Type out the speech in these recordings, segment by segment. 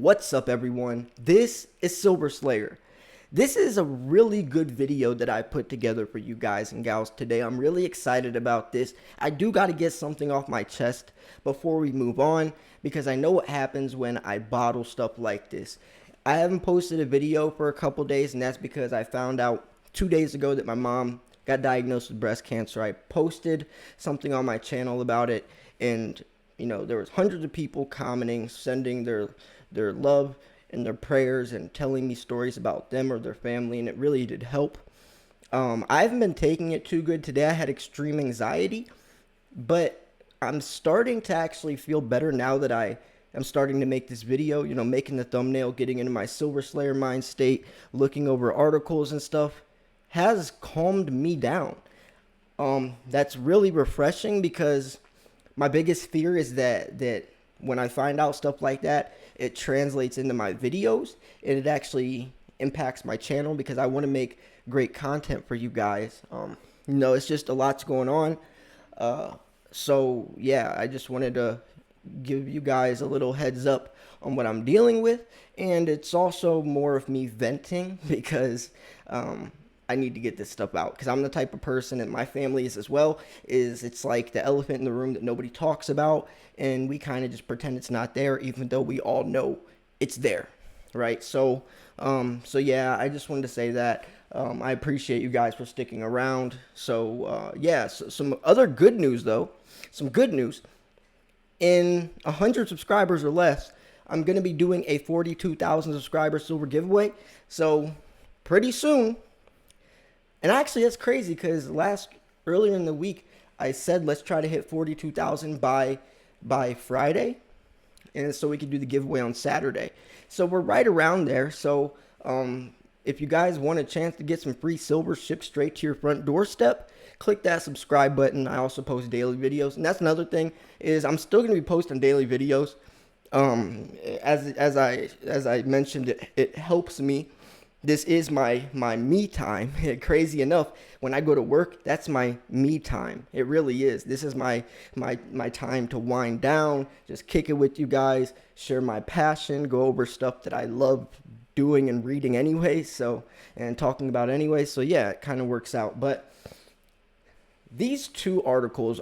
What's up, everyone? This is Silver Slayer. This is a really good video that I put together for you guys and gals today. I'm really excited about this. I do got to get something off my chest before we move on, because I know what happens when I bottle stuff like this. I haven't posted a video for a couple days, and that's because I found out 2 days ago that my mom got diagnosed with breast cancer. I posted something on my channel about it, and there was hundreds of people commenting, sending their love and their prayers and telling me stories about them or their family, and it really did help. I haven't been taking it too good. Today I had extreme anxiety, but I'm starting to actually feel better now that I am starting to make this video, making the thumbnail, getting into my Silver Slayer mind state, looking over articles and stuff has calmed me down. That's really refreshing, because my biggest fear is that when I find out stuff like that, it translates into my videos and it actually impacts my channel, because I want to make great content for you guys. It's just a lot's going on. So yeah, I just wanted to give you guys a little heads up on what I'm dealing with. And it's also more of me venting, because I need to get this stuff out, because I'm the type of person, and my family is as well, it's like the elephant in the room that nobody talks about, and we kind of just pretend it's not there, even though we all know it's there, right? So yeah, I just wanted to say that. I appreciate you guys for sticking around. So some other good news though, some good news. In 100 subscribers or less, I'm going to be doing a 42,000 subscriber silver giveaway. So pretty soon. And actually, that's crazy, because earlier in the week, I said let's try to hit 42,000 by Friday, and so we could do the giveaway on Saturday. So we're right around there. So if you guys want a chance to get some free silver shipped straight to your front doorstep, click that subscribe button. I also post daily videos, and that's another thing, is I'm still going to be posting daily videos. As I mentioned, it helps me. This is my me time. Crazy enough, when I go to work, that's my me time. It really is. This is my time to wind down, just kick it with you guys, share my passion, go over stuff that I love doing and reading anyway, and talking about anyway. So yeah, it kind of works out. But these two articles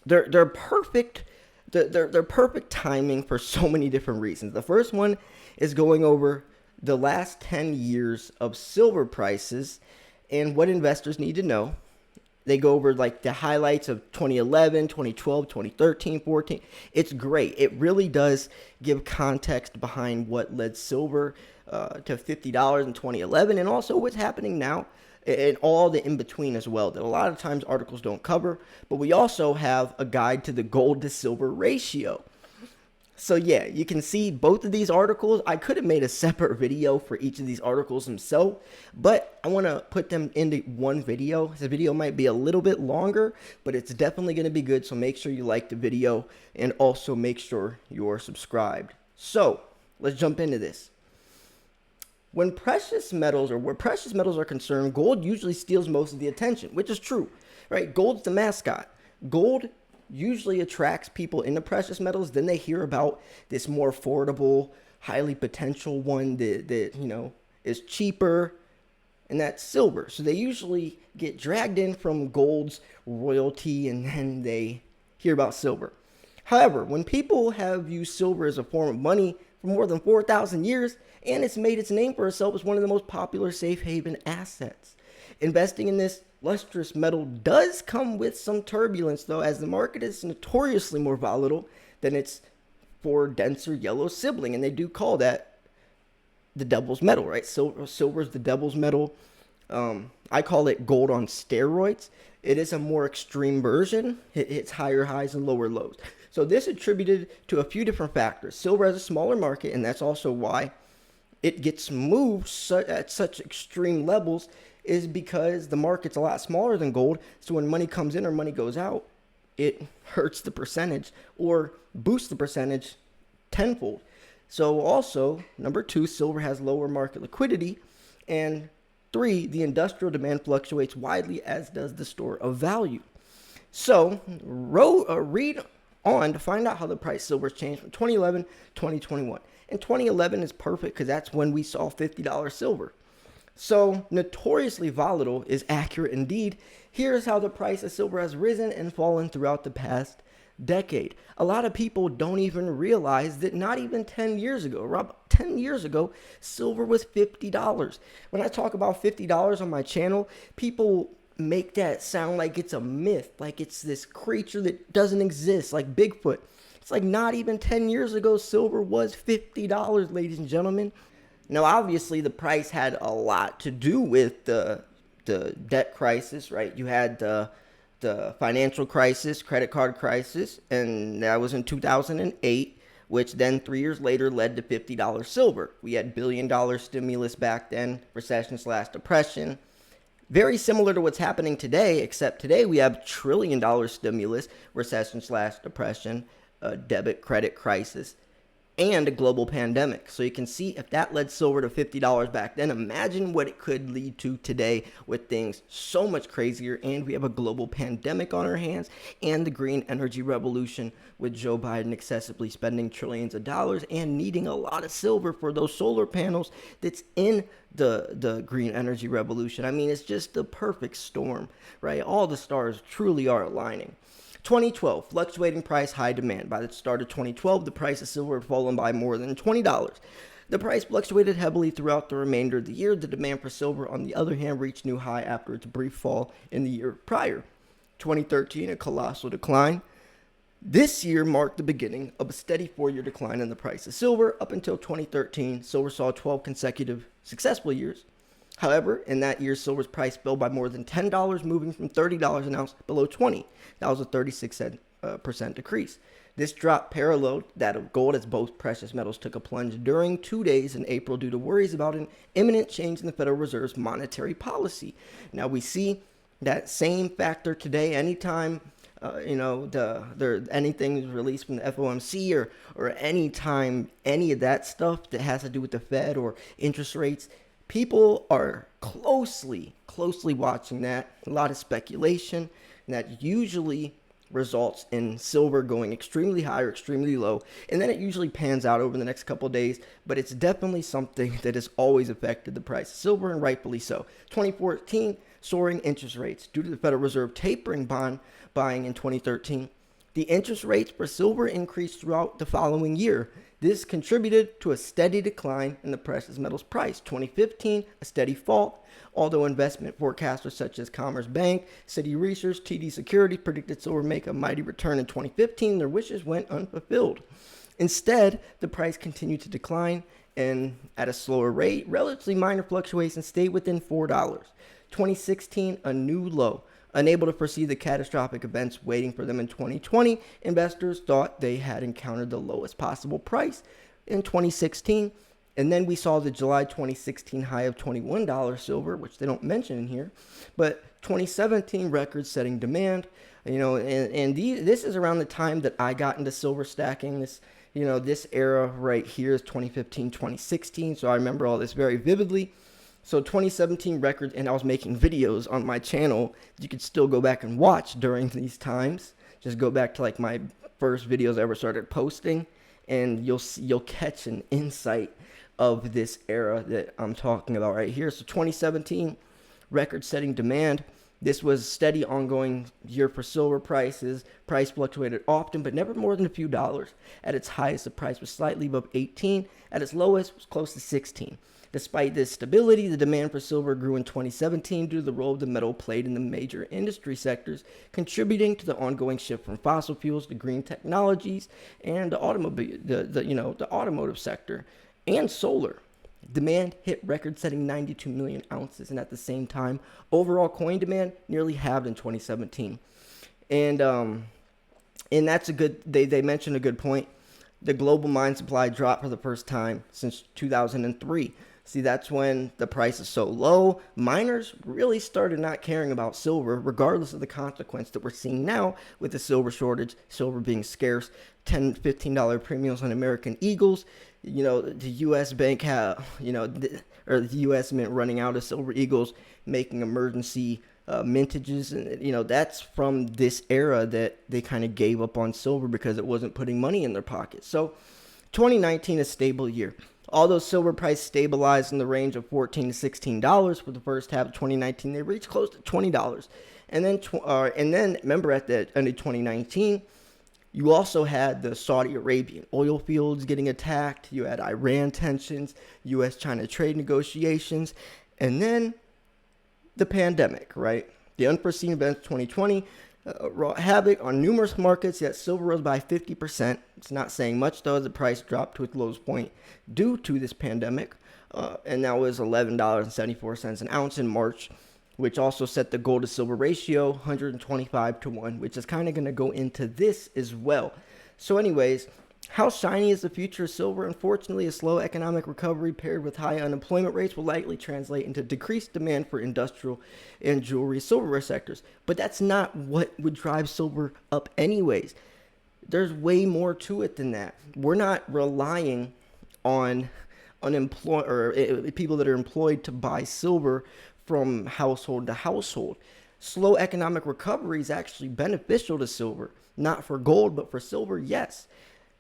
they're perfect. They're perfect timing for so many different reasons. The first one is going over the last 10 years of silver prices and what investors need to know. They go over like the highlights of 2011, 2012, 2013, 14. It's great. It really does give context behind what led silver to $50 in 2011, and also what's happening now, and all the in between as well, that a lot of times articles don't cover. But we also have a guide to the gold to silver ratio. So yeah, you can see both of these articles. I could have made a separate video for each of these articles themselves, but I want to put them into one video. This video might be a little bit longer, but it's definitely going to be good. So make sure you like the video, and also make sure you're subscribed. So let's jump into this. Where precious metals are concerned, gold usually steals most of the attention, which is true, right? Gold's the mascot. Gold usually attracts people into precious metals. Then they hear about this more affordable, highly potential one that is cheaper, and that's silver. So they usually get dragged in from gold's royalty, and then they hear about silver. However, when people have used silver as a form of money for more than 4,000 years, and it's made its name for itself as one of the most popular safe haven assets, investing in this lustrous metal does come with some turbulence, though, as the market is notoriously more volatile than its four denser yellow sibling, and they do call that the devil's metal, right? Silver is the devil's metal. I call it gold on steroids. It is a more extreme version. It hits higher highs and lower lows. So this attributed to a few different factors. Silver has a smaller market, and that's also why it gets moved at such extreme levels, is because the market's a lot smaller than gold. So when money comes in or money goes out, it hurts the percentage or boosts the percentage tenfold. So also, number two, silver has lower market liquidity. And three, the industrial demand fluctuates widely, as does the store of value. So read on to find out how the price of silver has changed from 2011 to 2021. And 2011 is perfect because that's when we saw $50 silver. So notoriously volatile is accurate indeed. Here's how the price of silver has risen and fallen throughout the past decade. A lot of people don't even realize that not even 10 years ago, Rob, 10 years ago, silver was $50. When I talk about $50 on my channel, people make that sound like it's a myth, like it's this creature that doesn't exist, like Bigfoot. It's like not even 10 years ago, silver was $50, ladies and gentlemen. Now, obviously, the price had a lot to do with the debt crisis, right? You had the financial crisis, credit card crisis, and that was in 2008, which then 3 years later led to $50 silver. We had billion-dollar stimulus back then, recession/depression. Very similar to what's happening today, except today we have trillion-dollar stimulus, recession/depression, debit credit crisis, and a global pandemic. So you can see if that led silver to $50 back then, imagine what it could lead to today with things so much crazier. And we have a global pandemic on our hands and the green energy revolution with Joe Biden excessively spending trillions of dollars and needing a lot of silver for those solar panels that's in the green energy revolution. I mean, it's just the perfect storm, right? All the stars truly are aligning. 2012, fluctuating price, high demand. By the start of 2012, the price of silver had fallen by more than $20. The price fluctuated heavily throughout the remainder of the year. The demand for silver, on the other hand, reached new high after its brief fall in the year prior. 2013, a colossal decline. This year marked the beginning of a steady 4-year decline in the price of silver. Up until 2013, silver saw 12 consecutive successful years. However, in that year, silver's price fell by more than $10, moving from $30 an ounce below $20. That was a 36% decrease. This drop paralleled that of gold as both precious metals took a plunge during 2 days in April due to worries about an imminent change in the Federal Reserve's monetary policy. Now we see that same factor today. Anytime anything is released from the FOMC or anytime any of that stuff that has to do with the Fed or interest rates, people are closely watching that. A lot of speculation, and that usually results in silver going extremely high or extremely low, and then it usually pans out over the next couple of days. But it's definitely something that has always affected the price of silver, and rightfully so. 2014, soaring interest rates due to the Federal Reserve tapering bond buying in 2013. The interest rates for silver increased throughout the following year. This contributed to a steady decline in the precious metals price. 2015, a steady fall, although investment forecasters such as Commerce Bank, Citi Research, TD Securities predicted silver would make a mighty return in 2015. Their wishes went unfulfilled. Instead, the price continued to decline and at a slower rate. Relatively minor fluctuations stayed within $4. 2016, a new low. Unable to foresee the catastrophic events waiting for them in 2020, investors thought they had encountered the lowest possible price in 2016. And then we saw the July 2016 high of $21 silver, which they don't mention in here, but 2017 record-setting demand. This is around the time that I got into silver stacking. This era right here is 2015, 2016, so I remember all this very vividly. So 2017 record, and I was making videos on my channel. You could still go back and watch during these times. Just go back to like my first videos I ever started posting, and you'll catch an insight of this era that I'm talking about right here. So 2017 record-setting demand. This was a steady, ongoing year for silver prices. Price fluctuated often, but never more than a few dollars. At its highest, the price was slightly above 18. At its lowest, it was close to 16. Despite this stability, the demand for silver grew in 2017 due to the role the metal played in the major industry sectors, contributing to the ongoing shift from fossil fuels to green technologies and the automotive sector and solar. Demand hit record-setting 92 million ounces, and at the same time, overall coin demand nearly halved in 2017. And that's a good. They mentioned a good point. The global mine supply dropped for the first time since 2003. See, that's when the price is so low. Miners really started not caring about silver, regardless of the consequence that we're seeing now with the silver shortage, silver being scarce, $10, $15 premiums on American Eagles. The U.S. Bank or the U.S. Mint running out of silver Eagles, making emergency mintages, and that's from this era that they kind of gave up on silver because it wasn't putting money in their pockets. So 2019 is a stable year. Although silver price stabilized in the range of $14 to $16 for the first half of 2019, they reached close to $20. And then remember, at the end of 2019, you also had the Saudi Arabian oil fields getting attacked. You had Iran tensions, U.S.-China trade negotiations, and then the pandemic, right? The unforeseen events of 2020 wrought havoc on numerous markets, yet silver rose by 50%. It's not saying much, though, as the price dropped to its lowest point due to this pandemic, and that was $11.74 an ounce in March, which also set the gold to silver ratio 125 to 1, which is kind of going to go into this as well. So anyways, how shiny is the future of silver? Unfortunately, a slow economic recovery paired with high unemployment rates will likely translate into decreased demand for industrial and jewelry silverware sectors. But that's not what would drive silver up anyways. There's way more to it than that. We're not relying on unemployed or people that are employed to buy silver from household to household. Slow economic recovery is actually beneficial to silver, not for gold, but for silver, yes.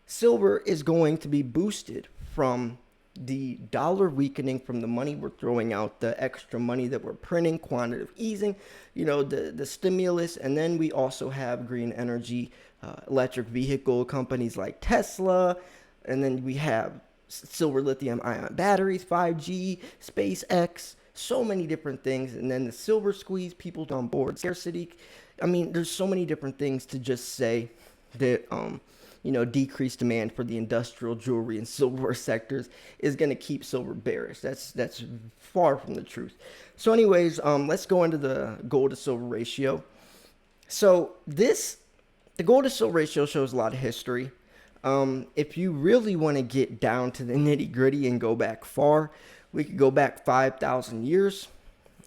Silver is going to be boosted from the dollar weakening, from the money we're throwing out, the extra money that we're printing, quantitative easing, the stimulus. And then we also have green energy, electric vehicle companies like Tesla. And then we have silver lithium ion batteries, 5G, SpaceX, so many different things. And then the silver squeeze, people on board, scarcity. I mean, there's so many different things to just say that, decreased demand for the industrial, jewelry, and silverware sectors is going to keep silver bearish. That's far from the truth. So anyways, let's go into the gold to silver ratio. So the gold to silver ratio shows a lot of history. If you really want to get down to the nitty gritty and go back far, we could go back 5,000 years.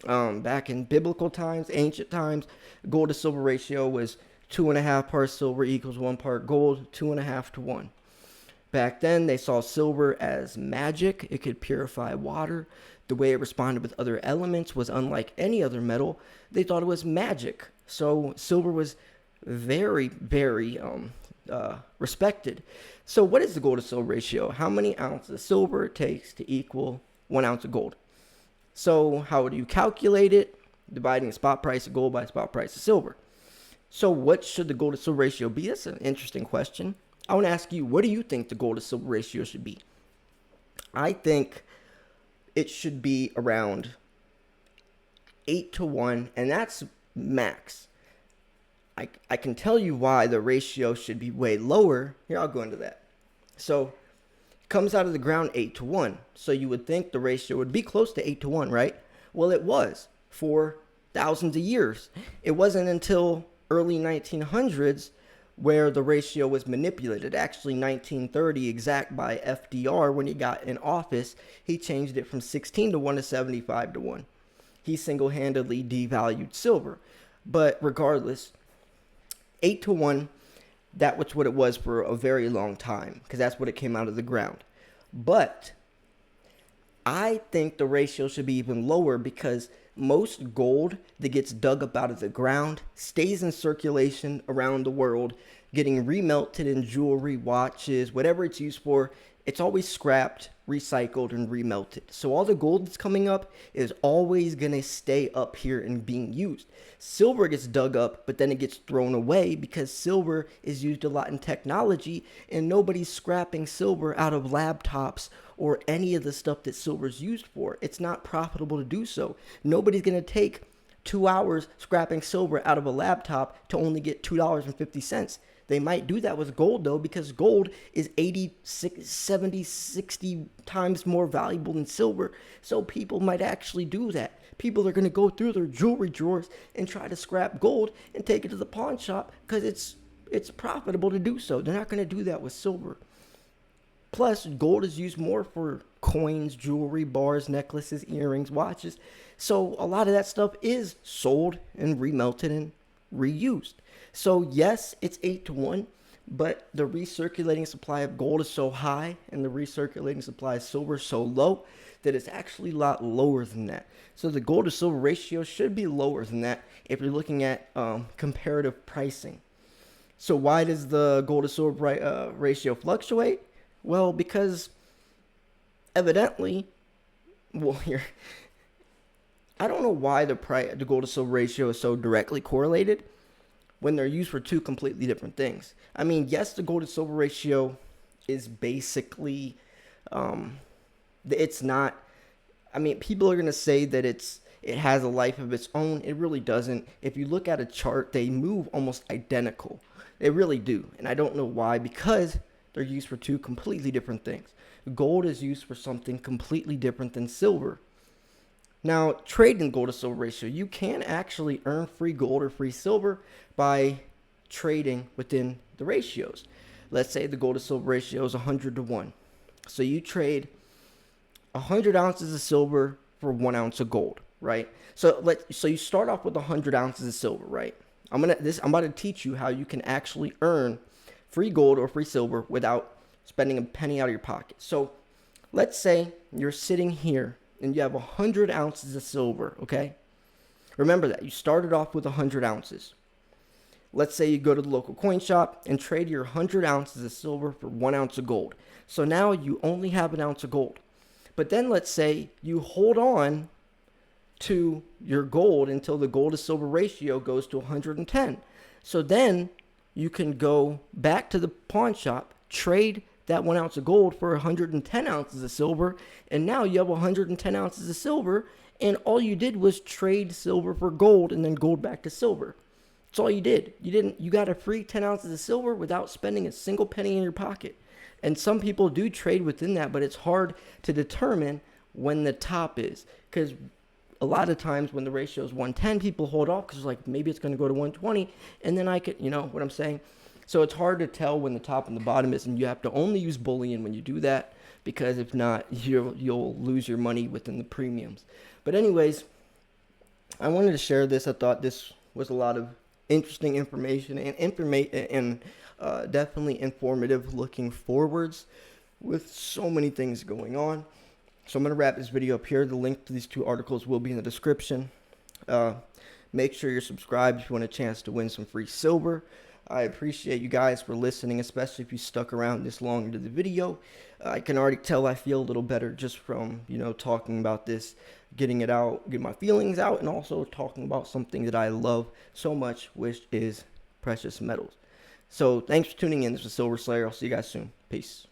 Back in biblical times, ancient times, gold to silver ratio was 2.5 parts silver equals 1 part gold, 2.5 to 1. Back then, they saw silver as magic. It could purify water. The way it responded with other elements was unlike any other metal. They thought it was magic. So silver was very, very respected. So what is the gold to silver ratio? How many ounces of silver it takes to equal 1 ounce of gold? So how do you calculate it? Dividing the spot price of gold by spot price of silver. So what should the gold to silver ratio be? That's an interesting question. I want to ask you, what do you think the gold to silver ratio should be? I think it should be around 8 to 1, and that's max. I can tell you why the ratio should be way lower. Here, I'll go into that. So it comes out of the ground 8 to 1. So you would think the ratio would be close to 8 to 1, right? Well, it was for thousands of years. It wasn't until early 1900s where the ratio was manipulated. Actually, 1930 exact by FDR, when he got in office, he changed it from 16 to 1 to 75 to 1. He single-handedly devalued silver. But regardless, 8 to 1, that was what it was for a very long time, because that's what it came out of the ground. But I think the ratio should be even lower, because most gold that gets dug up out of the ground stays in circulation around the world, getting remelted in jewelry, watches, whatever it's used for. It's always scrapped, recycled, and remelted. So all the gold that's coming up is always going to stay up here and being used. Silver gets dug up, but then it gets thrown away because silver is used a lot in technology, and nobody's scrapping silver out of laptops or any of the stuff that silver's used for. It's not profitable to do so. Nobody's going to take 2 hours scrapping silver out of a laptop to only get $2.50. They might do that with gold, though, because gold is 80, 70, 60 times more valuable than silver. So people might actually do that. People are going to go through their jewelry drawers and try to scrap gold and take it to the pawn shop because it's profitable to do so. They're not going to do that with silver. Plus, gold is used more for coins, jewelry, bars, necklaces, earrings, watches. So a lot of that stuff is sold and remelted and reused. So yes, it's 8 to 1, but the recirculating supply of gold is so high and the recirculating supply of silver is so low that it's actually a lot lower than that. So the gold to silver ratio should be lower than that if you're looking at comparative pricing. So why does the gold to silver ratio fluctuate? Well, because evidently, well, here, I don't know why the gold to silver ratio is so directly correlated when they're used for two completely different things. I mean, yes, the gold to silver ratio is basically, it's not. I mean, people are gonna say that it has a life of its own. It really doesn't. If you look at a chart, they move almost identical. They really do, and I don't know why, because they're used for two completely different things. Gold is used for something completely different than silver. Now, trading gold to silver ratio, you can actually earn free gold or free silver by trading within the ratios. Let's say the gold to silver ratio is 100 to 1. So you trade 100 ounces of silver for 1 ounce of gold, right? So you start off with 100 ounces of silver, right? I'm about to teach you how you can actually earn free gold or free silver without spending a penny out of your pocket. So let's say you're sitting here and you have 100 ounces of silver, okay? Remember that. You started off with 100 ounces. Let's say you go to the local coin shop and trade your 100 ounces of silver for 1 ounce of gold. So now you only have an ounce of gold. But then let's say you hold on to your gold until the gold to silver ratio goes to 110. So then you can go back to the pawn shop, trade that 1 ounce of gold for 110 ounces of silver, and now you have 110 ounces of silver, and all you did was trade silver for gold and then gold back to silver. That's all you did. You got a free 10 ounces of silver without spending a single penny in your pocket. And some people do trade within that, but it's hard to determine when the top is, because a lot of times when the ratio is 110, people hold off because like maybe it's going to go to 120, and then I could, you know what I'm saying? So it's hard to tell when the top and the bottom is, and you have to only use bullion when you do that, because if not, you'll lose your money within the premiums. But anyways, I wanted to share this. I thought this was a lot of interesting information and definitely informative looking forwards with so many things going on. So I'm going to wrap this video up here. The link to these two articles will be in the description. Make sure you're subscribed if you want a chance to win some free silver. I appreciate you guys for listening, especially if you stuck around this long into the video. I can already tell I feel a little better just from, talking about this, getting it out, getting my feelings out, and also talking about something that I love so much, which is precious metals. So thanks for tuning in. This was Silver Slayer. I'll see you guys soon. Peace.